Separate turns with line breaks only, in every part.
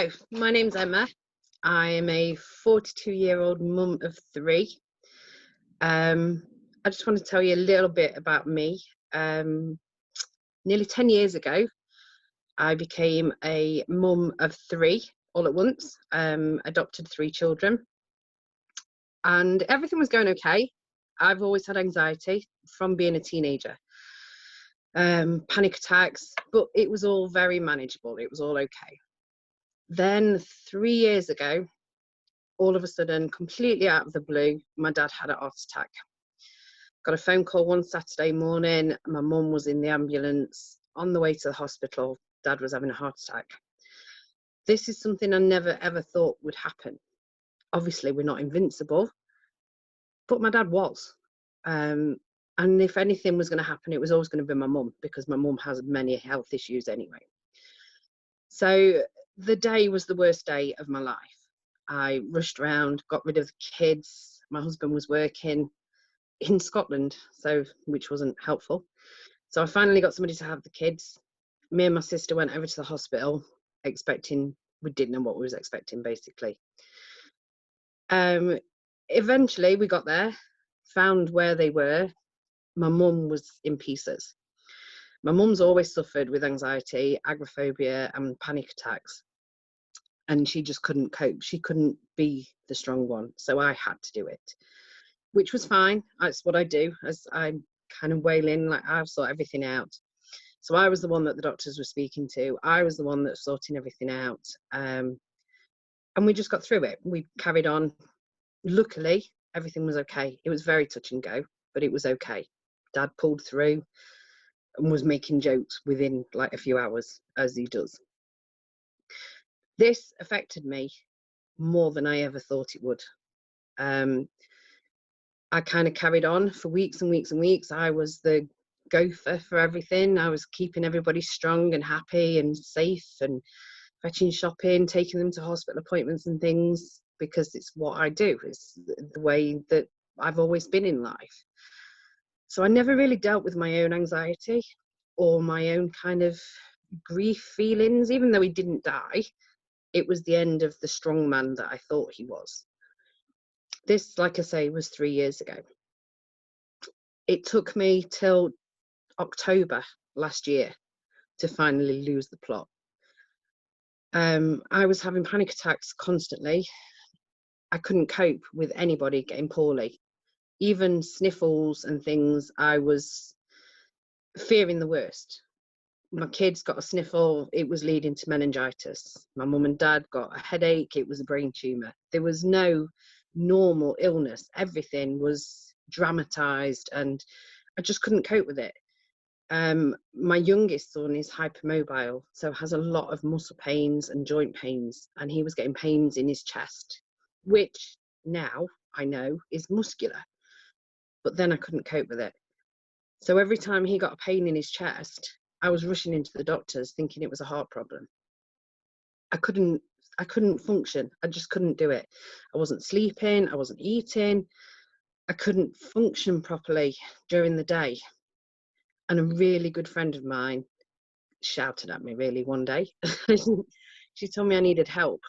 So, my name's Emma. I am a 42-year-old mum of three. I just want to tell you a little bit about me. Nearly 10 years ago, I became a mum of three all at once, adopted three children, and everything was going okay. I've always had anxiety from being a teenager, panic attacks, but it was all very manageable. It was all okay. Then 3 years ago, all of a sudden, completely out of the blue, my dad had a heart attack. Got a phone call one Saturday morning. My mum was in the ambulance on the way to the hospital. Dad was having a heart attack. This is something I never ever thought would happen. Obviously, we're not invincible, but my dad was. And if anything was going to happen, it was always going to be my mum, because my mum has many health issues anyway. So the day was the worst day of my life. I rushed around, got rid of the kids. My husband was working in Scotland, which wasn't helpful. So I finally got somebody to have the kids. Me and my sister went over to the hospital, we didn't know what we was expecting, basically. Eventually we got there, found where they were. My mum was in pieces. My mum's always suffered with anxiety, agoraphobia, and panic attacks. And she just couldn't cope. She couldn't be the strong one. So I had to do it, which was fine. That's what I do, as I'm kind of wailing, like I've sorted everything out. So I was the one that the doctors were speaking to. I was the one that was sorting everything out. And we just got through it. We carried on. Luckily, everything was okay. It was very touch and go, but it was okay. Dad pulled through and was making jokes within like a few hours, as he does. This affected me more than I ever thought it would. I kind of carried on for weeks and weeks and weeks. I was the gopher for everything. I was keeping everybody strong and happy and safe, and fetching shopping, taking them to hospital appointments and things, because it's what I do. It's the way that I've always been in life. So I never really dealt with my own anxiety or my own kind of grief feelings. Even though he didn't die, it was the end of the strong man that I thought he was. This, like I say, was 3 years ago. It took me till October last year to finally lose the plot. I was having panic attacks constantly. I couldn't cope with anybody getting poorly. Even sniffles and things, I was fearing the worst. My kids got a sniffle, it was leading to meningitis. My mum and dad got a headache, it was a brain tumour. There was no normal illness. Everything was dramatised and I just couldn't cope with it. My youngest son is hypermobile, so has a lot of muscle pains and joint pains, and he was getting pains in his chest, which now I know is muscular, but then I couldn't cope with it. So every time he got a pain in his chest, I was rushing into the doctors thinking it was a heart problem. I couldn't function. I just couldn't do it. I wasn't sleeping, I wasn't eating, I couldn't function properly during the day. And a really good friend of mine shouted at me really one day. She told me I needed help.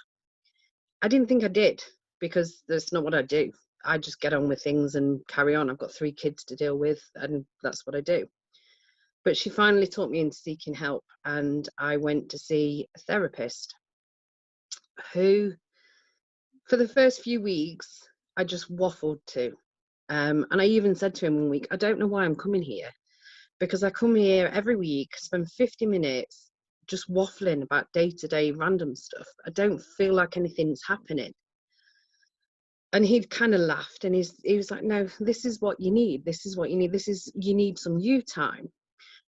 I didn't think I did, because that's not what I do. I just get on with things and carry on. I've got 3 kids to deal with, and that's what I do. But she finally taught me into seeking help, and I went to see a therapist who, for the first few weeks, I just waffled to. And I even said to him one week, I don't know why I'm coming here, because I come here every week, spend 50 minutes just waffling about day-to-day random stuff. I don't feel like anything's happening. And he'd kind of laughed, and he was like, no, this is what you need. This is what you need. You need some you time.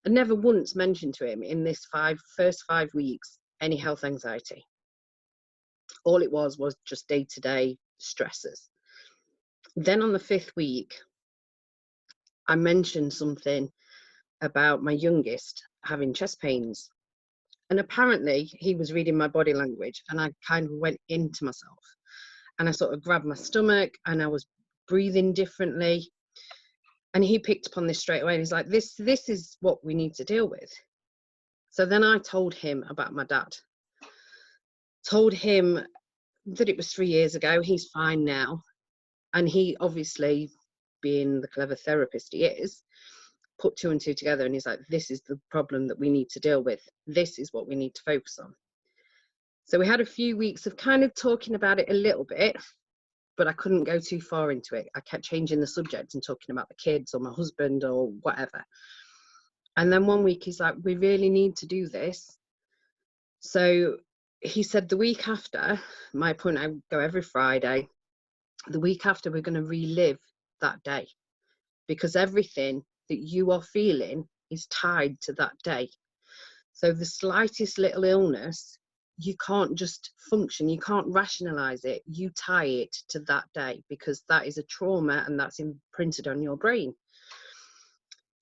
I never once mentioned to him in this first 5 weeks any health anxiety. All it was just day-to-day stresses. Then on the 5th week, I mentioned something about my youngest having chest pains. And apparently he was reading my body language, and I kind of went into myself. And I sort of grabbed my stomach, and I was breathing differently. And he picked up on this straight away, and he's like, this is what we need to deal with. So then I told him about my dad. Told him that it was 3 years ago. He's fine now. And he obviously, being the clever therapist he is, put 2 and 2 together, and he's like, this is the problem that we need to deal with. This is what we need to focus on. So we had a few weeks of kind of talking about it a little bit, but I couldn't go too far into it. I kept changing the subject and talking about the kids or my husband or whatever. And then one week he's like, we really need to do this. So he said the week after my appointment, I go every Friday. The week after, we're going to relive that day, because everything that you are feeling is tied to that day. So the slightest little illness, you can't just function, you can't rationalize it, you tie it to that day, because that is a trauma and that's imprinted on your brain.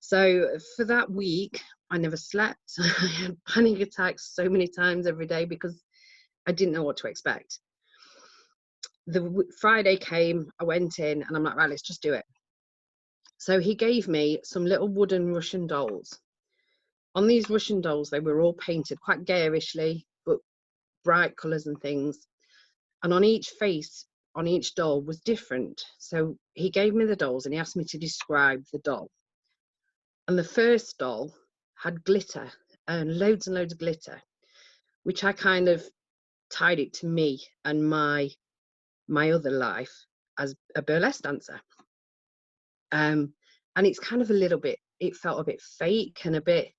So for that week, I never slept. I had panic attacks so many times every day because I didn't know what to expect. The Friday came, I went in and I'm like, right, let's just do it. So he gave me some little wooden Russian dolls. On these Russian dolls, they were all painted quite garishly, but bright colours and things. And on each face, on each doll was different. So he gave me the dolls and he asked me to describe the doll. And the first doll had glitter, and loads of glitter, which I kind of tied it to me and my other life as a burlesque dancer. And it's kind of a little bit, it felt a bit fake and a bit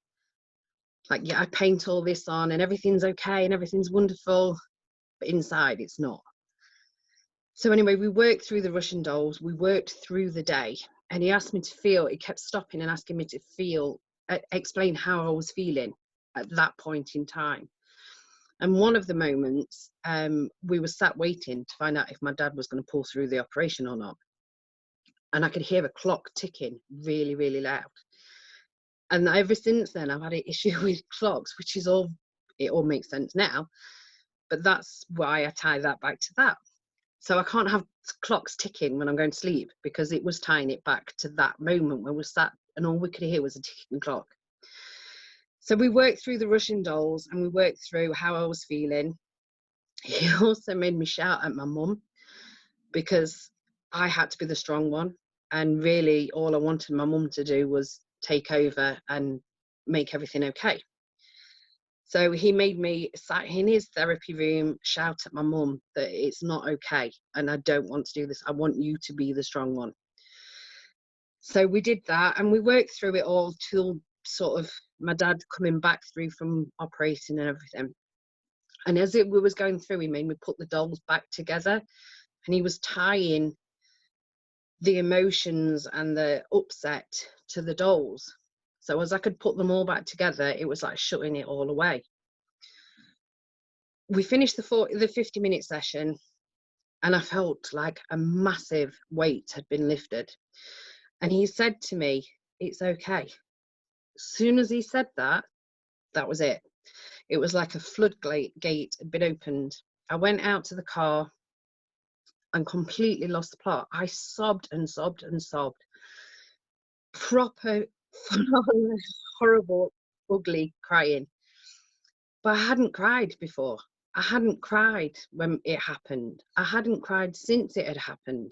like, yeah, I paint all this on and everything's okay and everything's wonderful, but inside it's not. So anyway, we worked through the Russian dolls, we worked through the day, and he asked me to feel, he kept stopping and asking me to feel, explain how I was feeling at that point in time. And one of the moments, we were sat waiting to find out if my dad was going to pull through the operation or not. And I could hear a clock ticking really, really loud. And ever since then, I've had an issue with clocks, which is all, it all makes sense now. But that's why I tie that back to that. So I can't have clocks ticking when I'm going to sleep, because it was tying it back to that moment when we sat and all we could hear was a ticking clock. So we worked through the Russian dolls and we worked through how I was feeling. He also made me shout at my mum, because I had to be the strong one. And really all I wanted my mum to do was take over and make everything okay. So he made me sat in his therapy room, shout at my mum that it's not okay and I don't want to do this. I want you to be the strong one. So we did that and we worked through it all till sort of my dad coming back through from operating and everything. And as it was going through, he made me put the dolls back together, and he was tying the emotions and the upset to the dolls. So as I could put them all back together, it was like shutting it all away. We finished the 50-minute session and I felt like a massive weight had been lifted. And he said to me, it's okay. As soon as he said that, that was it. It was like a floodgate had been opened. I went out to the car and completely lost the plot. I sobbed and sobbed and sobbed. Proper, horrible, ugly crying. But I hadn't cried before. I hadn't cried when it happened. I hadn't cried since it had happened.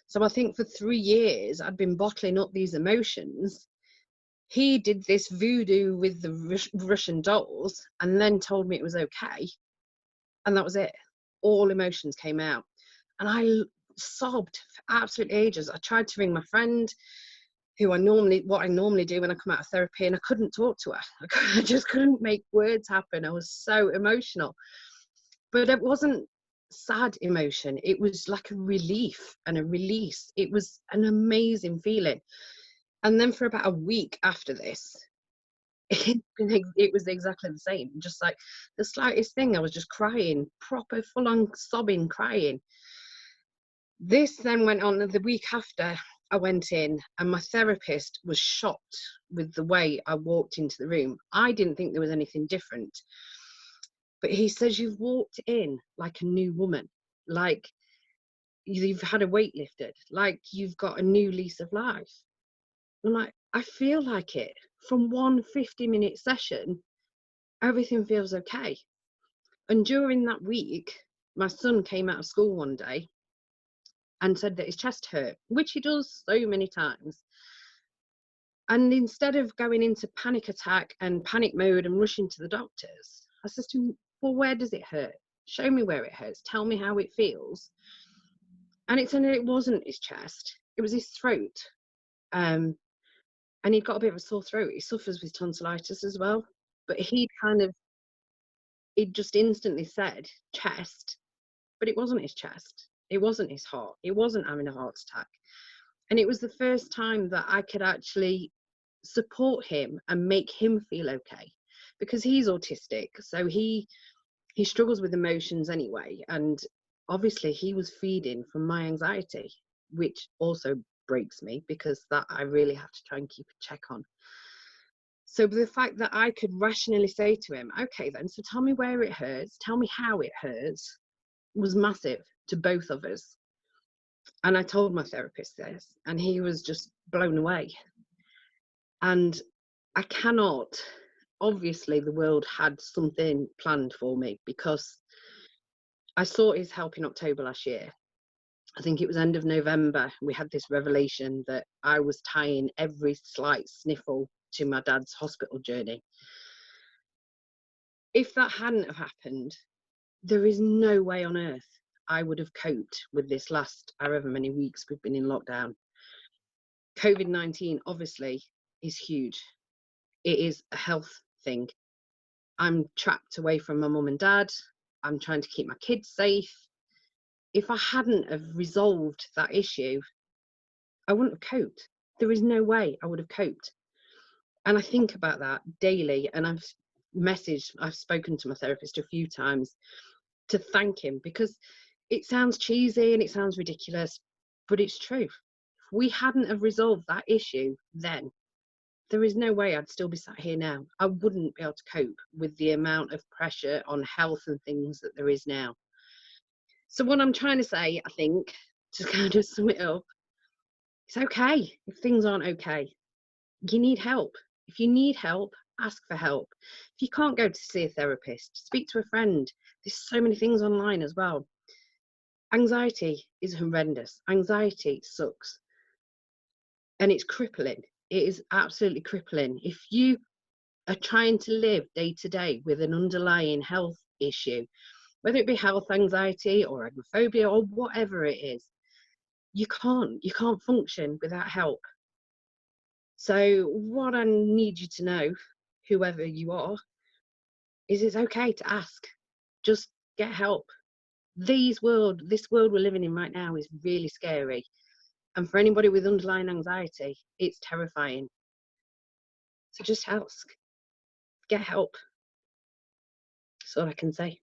So I think for 3 years, I'd been bottling up these emotions. He did this voodoo with the Russian dolls and then told me it was okay. And that was it. All emotions came out. And I sobbed for absolute ages. I tried to ring my friend, what I normally do when I come out of therapy, and I couldn't talk to her. I just couldn't make words happen. I was so emotional. But it wasn't sad emotion. It was like a relief and a release. It was an amazing feeling. And then for about a week after this, it was exactly the same. Just like the slightest thing, I was just crying, proper full-on sobbing, crying. This then went on the week after. I went in and my therapist was shocked with the way I walked into the room. I didn't think there was anything different. But he says, you've walked in like a new woman, like you've had a weight lifted, like you've got a new lease of life. I'm like, I feel like it. From one 50-minute session, everything feels okay. And during that week, my son came out of school one day and said that his chest hurt, which he does so many times. And instead of going into panic attack and panic mode and rushing to the doctors, I said to him, well, where does it hurt? Show me where it hurts. Tell me how it feels. And it wasn't his chest. It was his throat. And he'd got a bit of a sore throat. He suffers with tonsillitis as well. But he'd just instantly said chest, but it wasn't his chest. It wasn't his heart. It wasn't having a heart attack. And it was the first time that I could actually support him and make him feel okay, because he's autistic. So he struggles with emotions anyway. And obviously he was feeding from my anxiety, which also breaks me, because that I really have to try and keep a check on. So the fact that I could rationally say to him, okay then, so tell me where it hurts, tell me how it hurts, was massive to both of us. And I told my therapist this, and he was just blown away. And I cannot, obviously the world had something planned for me, because I sought his help in October last year. I think it was end of November, we had this revelation that I was tying every slight sniffle to my dad's hospital journey. If that hadn't have happened, there is no way on earth I would have coped with this last however many weeks we've been in lockdown. COVID-19 obviously is huge. It is a health thing. I'm trapped away from my mum and dad. I'm trying to keep my kids safe. If I hadn't have resolved that issue, I wouldn't have coped. There is no way I would have coped. And I think about that daily, and I've spoken to my therapist a few times to thank him, because it sounds cheesy and it sounds ridiculous, but it's true. If we hadn't have resolved that issue then, there is no way I'd still be sat here now. I wouldn't be able to cope with the amount of pressure on health and things that there is now. So what I'm trying to say, I think, to kind of sum it up, it's okay if things aren't okay. You need help. If you need help, ask for help. If you can't go to see a therapist, speak to a friend. There's so many things online as well. Anxiety is horrendous. Anxiety sucks. And it's crippling. It is absolutely crippling. If you are trying to live day to day with an underlying health issue, whether it be health anxiety or agoraphobia or whatever it is, you can't function without help. So what I need you to know, whoever you are, is it's okay to ask. Just get help. This world we're living in right now is really scary. And for anybody with underlying anxiety, it's terrifying. So just ask. Get help. That's all I can say.